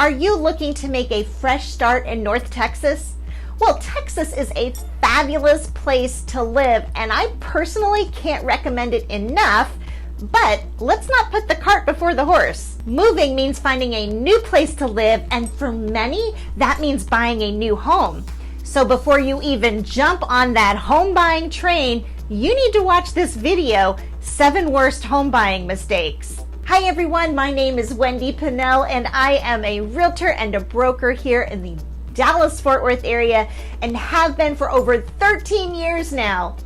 Are you looking to make a fresh start in North Texas? Well, Texas is a fabulous place to live, and I personally can't recommend it enough, but let's not put the cart before the horse. Moving means finding a new place to live, and for many, that means buying a new home. So before you even jump on that home buying train, you need to watch this video, 7 Worst Home Buying Mistakes. Hi everyone, my name is Wendy Pinnell, and I am a realtor and a broker here in the Dallas-Fort Worth area and have been for over 13 years now.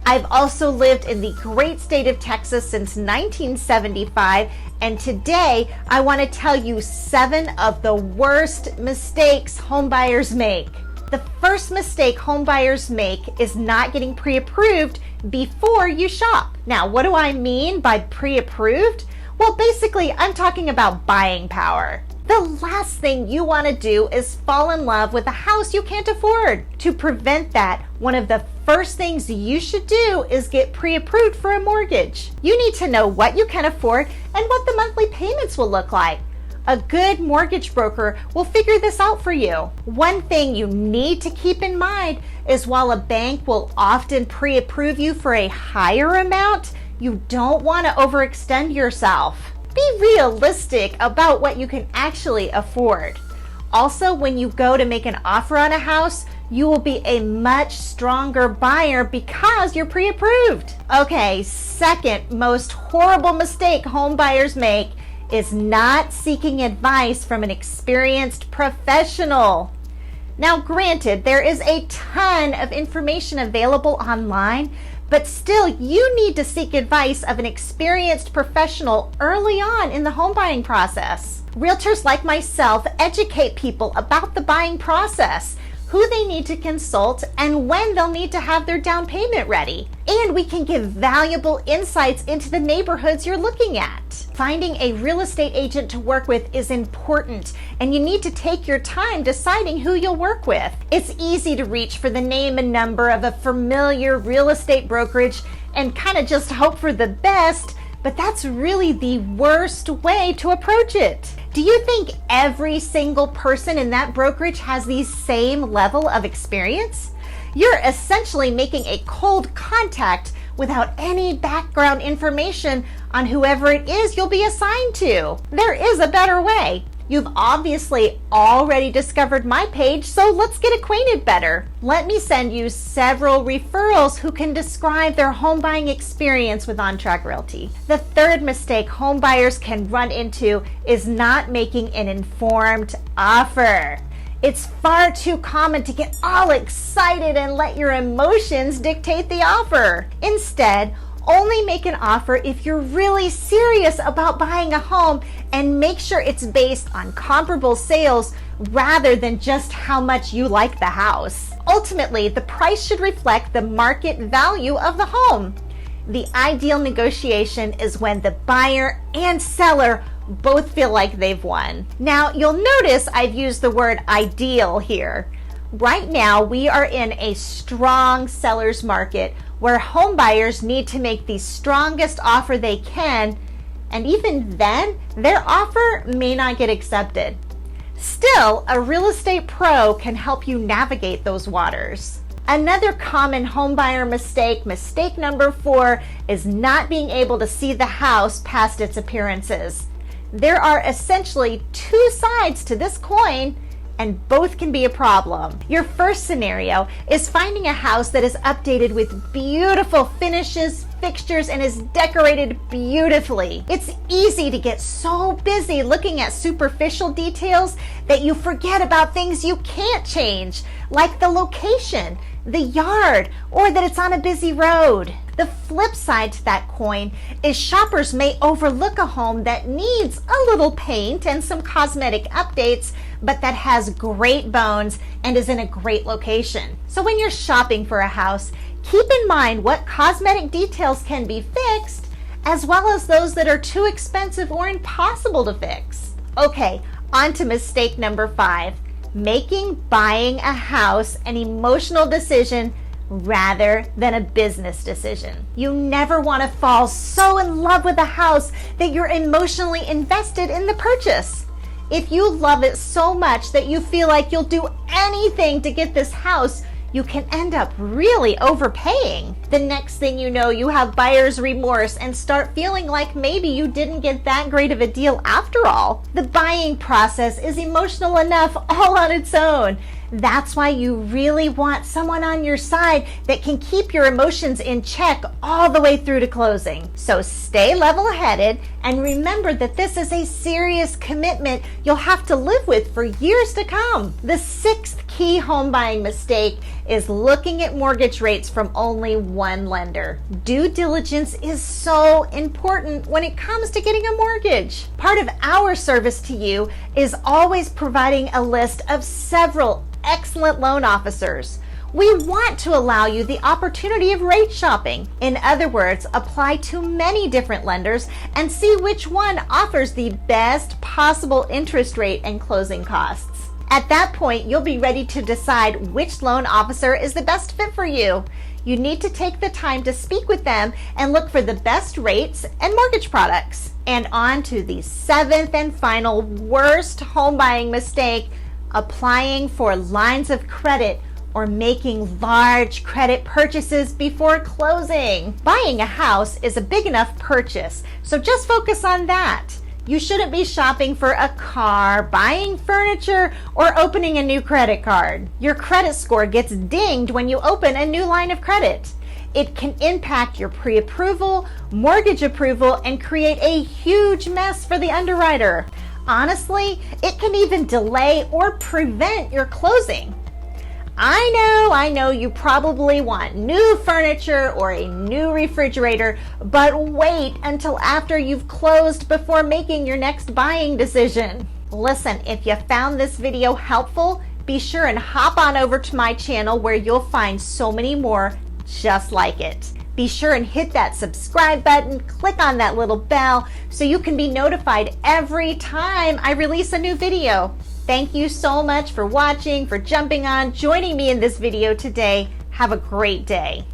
I've also lived in the great state of Texas since 1975, and today I want to tell you 7 of the worst mistakes homebuyers make. The first mistake homebuyers make is not getting pre-approved before you shop. Now, what do I mean by pre-approved? Well, basically, I'm talking about buying power. The last thing you want to do is fall in love with a house you can't afford. To prevent that, one of the first things you should do is get pre-approved for a mortgage. You need to know what you can afford and what the monthly payments will look like. A good mortgage broker will figure this out for you. One thing you need to keep in mind is while a bank will often pre-approve you for a higher amount, you don't want to overextend yourself. Be realistic about what you can actually afford. Also, when you go to make an offer on a house, you will be a much stronger buyer because you're pre-approved. Okay, second most horrible mistake home buyers make is not seeking advice from an experienced professional. Now, granted, there is a ton of information available online, but still, you need to seek advice of an experienced professional early on in the home buying process. Realtors like myself educate people about the buying process, who they need to consult, and when they'll need to have their down payment ready. And we can give valuable insights into the neighborhoods you're looking at. Finding a real estate agent to work with is important, and you need to take your time deciding who you'll work with. It's easy to reach for the name and number of a familiar real estate brokerage and kind of just hope for the best, but that's really the worst way to approach it. Do you think every single person in that brokerage has the same level of experience? You're essentially making a cold contact without any background information on whoever it is you'll be assigned to. There is a better way. You've obviously already discovered my page, so let's get acquainted better. Let me send you several referrals who can describe their home buying experience with OnTrack Realty. The third mistake home buyers can run into is not making an informed offer. It's far too common to get all excited and let your emotions dictate the offer. Instead, only make an offer if you're really serious about buying a home, and make sure it's based on comparable sales rather than just how much you like the house. Ultimately, the price should reflect the market value of the home. The ideal negotiation is when the buyer and seller both feel like they've won. Now, you'll notice I've used the word ideal here. Right now, we are in a strong seller's market where home buyers need to make the strongest offer they can, and even then, their offer may not get accepted. Still, a real estate pro can help you navigate those waters. Another common homebuyer mistake, mistake number 4, is not being able to see the house past its appearances. There are essentially 2 sides to this coin, and both can be a problem. Your first scenario is finding a house that is updated with beautiful finishes, fixtures, and is decorated beautifully. It's easy to get so busy looking at superficial details that you forget about things you can't change, like the location, the yard, or that it's on a busy road. The flip side to that coin is shoppers may overlook a home that needs a little paint and some cosmetic updates, but that has great bones and is in a great location. So when you're shopping for a house, keep in mind what cosmetic details can be fixed, as well as those that are too expensive or impossible to fix. Okay, on to mistake number 5, making buying a house an emotional decision rather than a business decision. You never want to fall so in love with a house that you're emotionally invested in the purchase. If you love it so much that you feel like you'll do anything to get this house, you can end up really overpaying. The next thing you know, you have buyer's remorse and start feeling like maybe you didn't get that great of a deal after all. The buying process is emotional enough all on its own. That's why you really want someone on your side that can keep your emotions in check all the way through to closing. So stay level-headed and remember that this is a serious commitment you'll have to live with for years to come. The sixth key home buying mistake is looking at mortgage rates from only one lender. Due diligence is so important when it comes to getting a mortgage. Part of our service to you is always providing a list of several excellent loan officers. We want to allow you the opportunity of rate shopping. In other words, apply to many different lenders and see which one offers the best possible interest rate and closing costs. At that point, you'll be ready to decide which loan officer is the best fit for you. You need to take the time to speak with them and look for the best rates and mortgage products. And on to the seventh and final worst home buying mistake: applying for lines of credit or making large credit purchases before closing. Buying a house is a big enough purchase, so just focus on that. You shouldn't be shopping for a car, buying furniture, or opening a new credit card. Your credit score gets dinged when you open a new line of credit. It can impact your pre-approval, mortgage approval, and create a huge mess for the underwriter. Honestly, it can even delay or prevent your closing. I know you probably want new furniture or a new refrigerator, but wait until after you've closed before making your next buying decision. Listen, if you found this video helpful, be sure and hop on over to my channel where you'll find so many more just like it. Be sure and hit that subscribe button, click on that little bell so you can be notified every time I release a new video. Thank you so much for watching, for jumping on, joining me in this video today. Have a great day.